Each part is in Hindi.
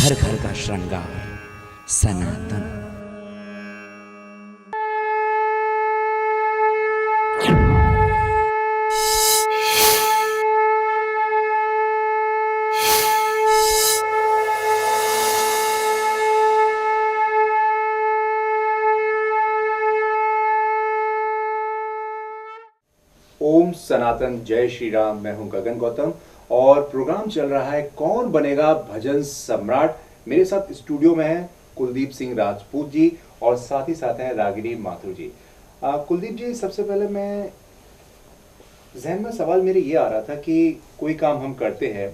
घर घर का श्रृंगार सनातन। ओम सनातन, जय श्री राम। मैं हूं गगन गौतम और प्रोग्राम चल रहा है कौन बनेगा भजन सम्राट। मेरे साथ स्टूडियो में है कुलदीप सिंह राजपूत जी और साथ ही साथ हैं रागिनी माथुर जी। कुलदीप जी, सबसे पहले मैं जहन में सवाल मेरे ये आ रहा था कि कोई काम हम करते हैं,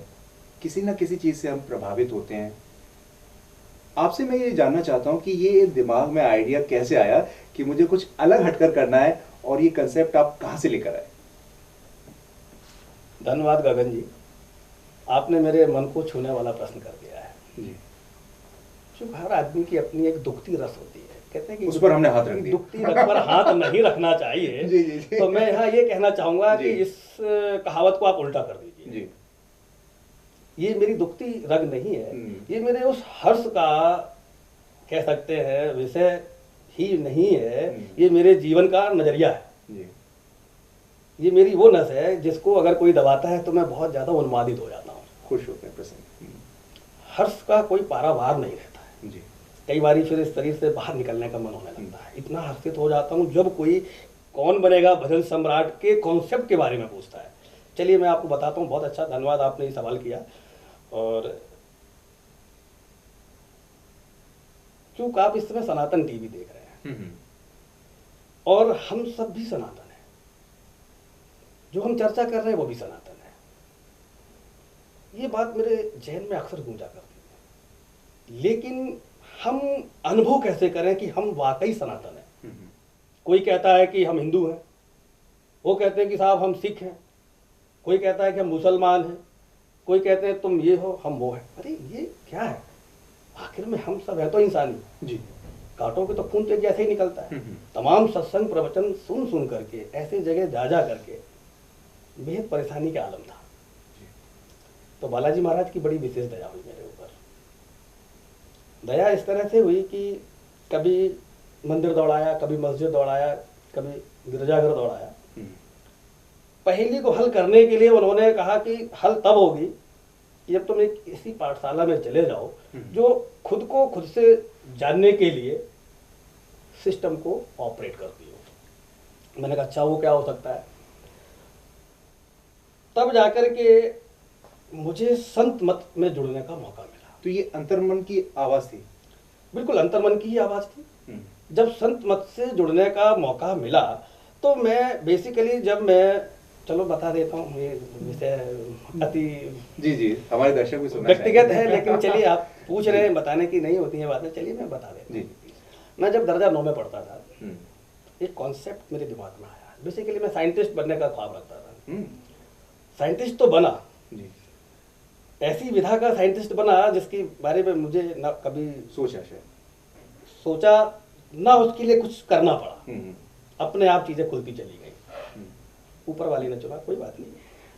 किसी ना किसी चीज़ से हम प्रभावित होते हैं। आपसे मैं ये जानना चाहता हूँ कि ये दिमाग में आइडिया कैसे आया कि मुझे कुछ अलग हटकर करना है, और ये कंसेप्ट आप कहाँ से लेकर आए? धन्यवाद गगन जी, आपने मेरे मन को छूने वाला प्रश्न कर दिया है जी। क्योंकि हर आदमी की अपनी एक दुखती रस होती है। कहते हैं कि उस पर हमने हाथ रख दिया। दुखती रस पर हाथ नहीं रखना चाहिए। जी, जी, जी। तो मैं यहाँ ये कहना चाहूंगा जी। कि इस कहावत को आप उल्टा कर दीजिए। जी। ये मेरी दुखती रग नहीं है, ये मेरे उस हर्ष का कह सकते हैं विषय ही नहीं है, ये मेरे जीवन का नजरिया है। जी। ये मेरी वो नस है जिसको अगर कोई दबाता है तो मैं बहुत ज्यादा उन्मादित हो जाता हूँ। खुश होते हैं, प्रसन्न। हर्ष का कोई पारावार नहीं रहता है। जी। कई बार फिर इस शरीर से बाहर निकलने का मन होने लगता है। इतना हर्षित हो जाता हूँ जब कोई कौन बनेगा भजन सम्राट के कॉन्सेप्ट के बारे में पूछता है। चलिए मैं आपको बताता हूँ। बहुत अच्छा, धन्यवाद आपने ये सवाल किया। और क्योंकि आप इस समय सनातन टीवी देख रहे हैं और हम सब भी सनातन हैं, जो हम चर्चा कर रहे हैं वो भी सनातन है। ये बात मेरे जहन में अक्सर गूंजा करती है, लेकिन हम अनुभव कैसे करें कि हम वाकई सनातन हैं। कोई कहता है कि हम हिंदू हैं, वो कहते हैं कि साहब हम सिख हैं, कोई कहता है कि हम मुसलमान हैं, कोई कहते हैं तुम ये हो हम वो हैं। अरे ये क्या है? आखिर में हम सब है तो इंसानी। जी। कांटों के तो खून तो एक जैसे ही निकलता है। तमाम सत्संग प्रवचन सुन सुन करके, ऐसे जगह जा जा करके बेहद परेशानी का आलम था। तो बालाजी महाराज की बड़ी विशेष दया हुई मेरे ऊपर। दया इस तरह से हुई कि कभी मंदिर दौड़ाया, कभी मस्जिद दौड़ाया, कभी गिरजाघर दौड़ाया। पहेली को हल करने के लिए उन्होंने कहा कि हल तब होगी जब तुम एक ऐसी पाठशाला में चले जाओ जो खुद को खुद से जानने के लिए सिस्टम को ऑपरेट करती हो। मैंने कहा अच्छा वो क्या हो सकता है? तब जाकर के मुझे संत मत में जुड़ने का मौका मिला। तो ये अंतर्मन की आवाज थी? बिल्कुल अंतर्मन की ही आवाज थी। जब संत मत से जुड़ने का मौका मिला तो मैं बेसिकली, जब मैं, चलो बता देता हूँ, ये विषय अति जी जी, हमारे दर्शक भी सुनना व्यक्तिगत है, लेकिन चलिए आप पूछ रहे हैं, बताने की नहीं होती है बातें, चलिए मैं बता देता हूँ। मैं जब दर्जा 9 में पढ़ता था, एक कॉन्सेप्ट मेरे दिमाग में आया। बेसिकली मैं साइंटिस्ट बनने का ख्वाब रखता था। साइंटिस्ट तो बना, ऐसी विधा का साइंटिस्ट बना जिसके बारे में मुझे ना कभी सोचा ना उसके लिए कुछ करना पड़ा। अपने आप चीजें खुलती चली गई। ऊपर वाली ने चुना, कोई बात नहीं।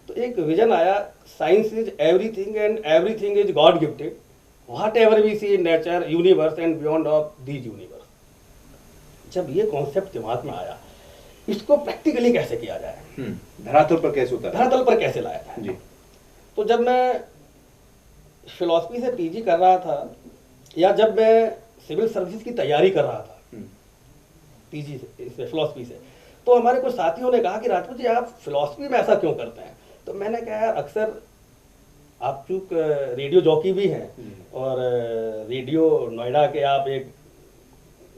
तो एक विजन आया, science is everything and everything is God gifted, whatever we see in nature, universe and beyond of these universe. जब ये कॉन्सेप्ट दिमाग में आया, इसको प्रैक्टिकली कैसे किया जाए, धरातल पर कैसे उतारा, धरातल पर कैसे लाया जाए। जी। तो जब मैं फिलॉसफी से पीजी कर रहा था, या जब मैं सिविल सर्विसेज की तैयारी कर रहा था पीजी से, फिलॉसफी से, तो हमारे कुछ साथियों ने कहा कि राजपूत जी आप फिलॉसफी में ऐसा क्यों करते हैं? तो मैंने कहा यार, अक्सर आप चूक रेडियो जॉकी भी हैं और रेडियो नोएडा के आप एक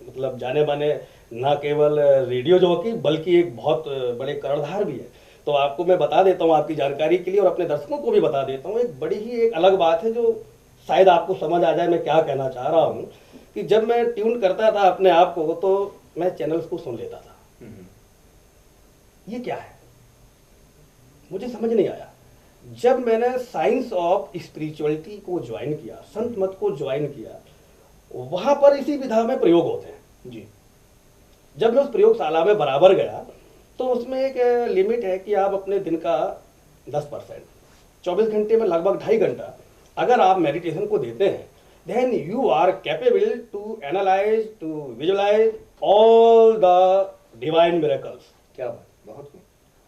मतलब जाने माने ना केवल रेडियो जॉकी बल्कि एक बहुत बड़े कर्णधार भी है। तो आपको मैं बता देता हूँ आपकी जानकारी के लिए, और अपने दर्शकों को भी बता देता हूँ, एक बड़ी ही एक अलग बात है जो शायद आपको समझ आ जाए मैं क्या कहना चाह रहा हूँ। कि जब मैं ट्यून करता था अपने आप को तो मैं चैनल्स को सुन लेता था। ये क्या है मुझे समझ नहीं आया। जब मैंने साइंस ऑफ स्पिरिचुअलिटी को ज्वाइन किया, संत मत को ज्वाइन किया, वहां पर इसी विधा में प्रयोग होते हैं जी। जब मैं उस प्रयोगशाला में बराबर गया तो उसमें एक लिमिट है कि आप अपने दिन का 10%, 24 घंटे में लगभग 2.5 घंटा अगर आप मेडिटेशन को देते हैं then you are capable to analyze, to visualize all the divine miracles. क्या बात, बहुत खूब।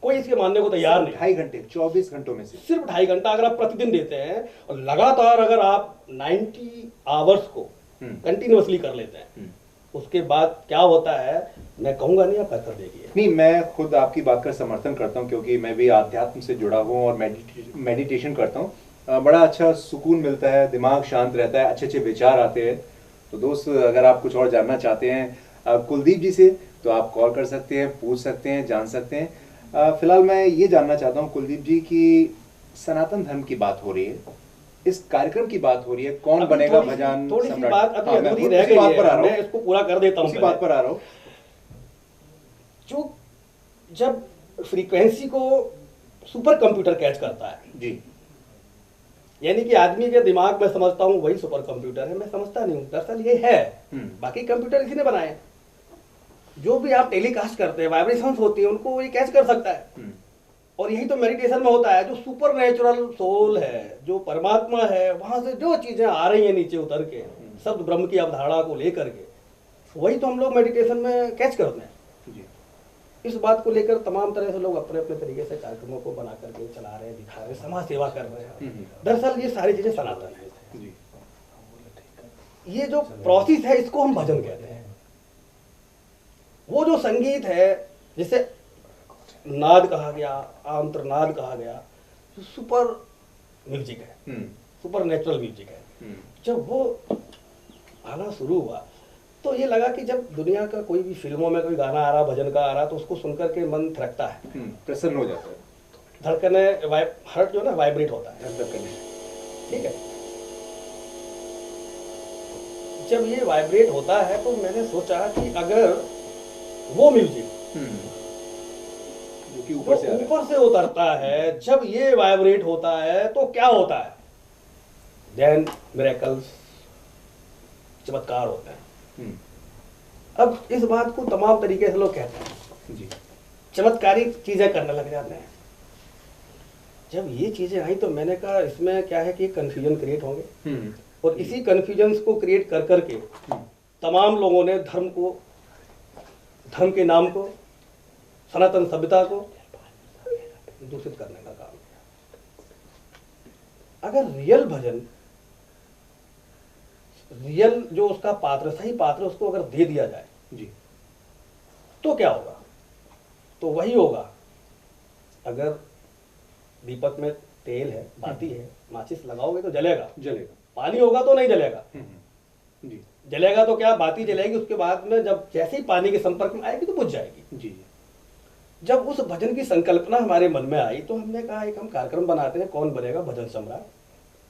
कोई इसके मानने को तैयार नहीं। 2.5 घंटे, 24 घंटों में से सिर्फ 2.5 घंटा अगर आप प्रतिदिन देते हैं और लगातार अगर आप 90 आवर्स को कंटिन्यूअसली कर लेते हैं, उसके बाद क्या होता है मैं कहूंगा नहीं, आप कर देखिए। नहीं, मैं खुद आपकी बात का समर्थन करता हूँ क्योंकि मैं भी आध्यात्म से जुड़ा हूँ और मेडिटेशन करता हूँ। बड़ा अच्छा सुकून मिलता है, दिमाग शांत रहता है, अच्छे अच्छे विचार आते हैं। तो दोस्त, अगर आप कुछ और जानना चाहते हैं कुलदीप जी से तो आप कॉल कर सकते हैं, पूछ सकते हैं, जान सकते हैं। फिलहाल मैं ये जानना चाहता हूँ कुलदीप जी की सनातन धर्म की बात हो रही है, इस कार्यक्रम की बात हो रही है, कौन बनेगा भजन थोड़ी सी सम्राट। बात अभी हाँ, मैं अधूरी उसी रह गई बात पर आ है, रहा मैं हूँ, इसको पूरा कर देता हूँ। उसी बात पर आ रहा हूँ। जो जब फ्रीक्वेंसी को सुपर कंप्यूटर कैच करता है जी, यानी कि आदमी के दिमाग में समझता हूँ वही सुपर कंप्यूटर है, मैं समझता नहीं हूँ दरअसल ये है। बाकी कंप्यूटर इसी ने बनाए। जो भी आप टेलीकास्ट करते हैं, वाइब्रेशंस होती है, उनको ये कैच कर सकता है। और यही तो मेडिटेशन में होता है, जो सुपर नेचुरल सोल है, जो परमात्मा है, वहां से जो चीजें आ रही हैं नीचे उतर के, शब्द ब्रह्म की अवधारणा को लेकर के, वही तो हम लोग मेडिटेशन में कैच करते हैं। इस बात को लेकर तमाम तरह से लोग अपने अपने तरीके से कार्यक्रमों को बना करके चला रहे हैं, दिखा रहे हैं, समाज सेवा कर रहे हैं। दरअसल ये सारी चीजें सनातन है। ये जो प्रोसेस है इसको हम भजन कहते हैं। वो जो संगीत है जिसे नाद कहा गया, आंतरनाद कहा गया, जो सुपर म्यूजिक है, सुपर नेचुरल म्यूजिक है, जब वो आना शुरू हुआ तो ये लगा कि जब दुनिया का कोई भी फिल्मों में कोई गाना आ रहा, भजन का आ रहा, तो उसको सुनकर के मन थिरकता है, प्रसन्न हो जाता है, धड़कने हार्ट जो है ना वाइब्रेट होता है, ठीक है। जब ये वाइब्रेट होता है तो मैंने सोचा कि अगर वो म्यूजिक जो कि ऊपर से उतरता है, जब ये वाइब्रेट होता है तो क्या होता है, देन मिरेकल्स, चमत्कार होते हैं। अब इस बात को तमाम तरीके से लोग कहते हैं जी, चमत्कारी चीजें करने लग जाते हैं। जब ये चीजें आई तो मैंने कहा इसमें क्या है कि कंफ्यूजन क्रिएट होंगे, और इसी कंफ्यूजन को क्रिएट कर करके तमाम लोगों ने धर्म के नाम को, सनातन सभ्यता को दूषित करने का काम किया। अगर रियल भजन, रियल जो उसका पात्र, सही पात्र उसको अगर दे दिया जाए जी, तो क्या होगा? तो वही होगा, अगर दीपक में तेल है, बाती है, माचिस लगाओगे तो जलेगा, पानी होगा तो नहीं जलेगा जी, जलेगा तो क्या, बाती जलेगी, उसके बाद में जब जैसे ही पानी के संपर्क में आएगी तो बुझ जाएगी जी। जब उस भजन की संकल्पना हमारे मन में आई तो हमने कहा एक हम कार्यक्रम बनाते हैं, कौन बनेगा भजन सम्राट।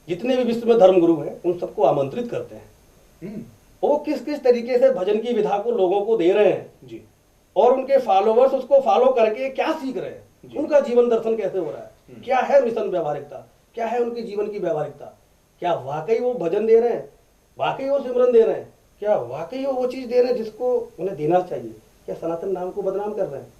जितने भी विश्व में धर्म गुरु हैं उन सबको आमंत्रित करते हैं, वो किस किस तरीके से भजन की विधा को लोगों को दे रहे हैं जी, और उनके फॉलोवर्स उसको फॉलो करके क्या सीख रहे हैं, उनका जीवन दर्शन कैसे हो रहा है, क्या है मिशन व्यवहारिकता, क्या है उनके जीवन की व्यवहारिकता, क्या वाकई वो भजन दे रहे हैं, वाकई वो सिमरन दे रहे हैं, क्या वाकई वो चीज दे रहे हैं जिसको उन्हें देना चाहिए, क्या सनातन नाम को बदनाम कर रहे हैं।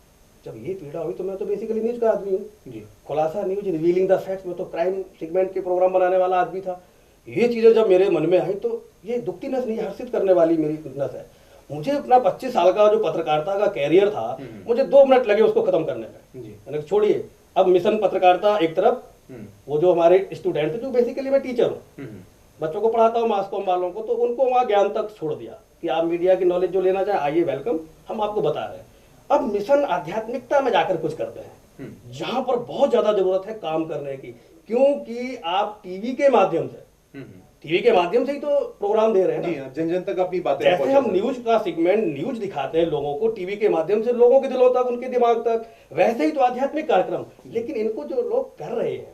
जब ये पीड़ा हुई तो मैं तो बेसिकली न्यूज का आदमी हूँ जी, खुलासा न्यूज, रिवीलिंग द फैक्ट्स, में तो क्राइम सेगमेंट के प्रोग्राम बनाने वाला आदमी था। ये चीजें जब मेरे मन में आई तो ये दुखती नस नहीं, हर्षित करने वाली मेरी नस है। मुझे अपना 25 साल का जो पत्रकारिता का कैरियर था, मुझे 2 मिनट लगे उसको खत्म करने में। मैंने छोड़िए, अब मिशन पत्रकारिता एक तरफ, वो जो हमारे स्टूडेंट थे, जो बेसिकली मैं टीचर हूँ, बच्चों को पढ़ाता हूँ, मास कॉम वालों को, तो उनको वहाँ ज्ञान तक छोड़ दिया कि आप मीडिया की नॉलेज जो लेना चाहें आइए, वेलकम, हम आपको बता रहे हैं। अब मिशन आध्यात्मिकता में जाकर कुछ करते हैं जहां पर बहुत ज्यादा जरूरत है काम करने की, क्योंकि आप टीवी के माध्यम से ही तो प्रोग्राम दे रहे हैं ना, जन जन तक अपनी बातें, जैसे हम न्यूज का सेगमेंट न्यूज दिखाते हैं लोगों को टीवी के माध्यम से, लोगों के दिलों तक, उनके दिमाग तक, वैसे ही तो आध्यात्मिक कार्यक्रम। लेकिन इनको जो लोग कर रहे हैं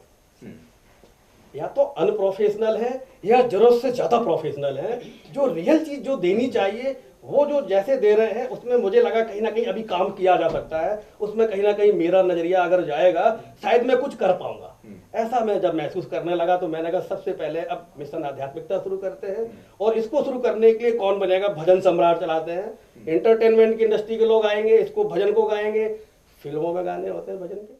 या तो अनप्रोफेशनल है या जरूरत से ज्यादा प्रोफेशनल है। जो रियल चीज जो देनी चाहिए वो जो जैसे दे रहे हैं, उसमें मुझे लगा कहीं ना कहीं अभी काम किया जा सकता है, उसमें कहीं ना कहीं मेरा नजरिया अगर जाएगा शायद मैं कुछ कर पाऊंगा। ऐसा मैं जब महसूस करने लगा तो मैंने कहा सबसे पहले अब मिशन आध्यात्मिकता शुरू करते हैं, और इसको शुरू करने के लिए कौन बनेगा भजन सम्राट चलाते हैं। एंटरटेनमेंट की इंडस्ट्री के लोग आएंगे, इसको भजन को गाएंगे, फिल्मों में गाने होते हैं भजन के।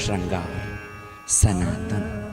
श्रृंगार सनातन।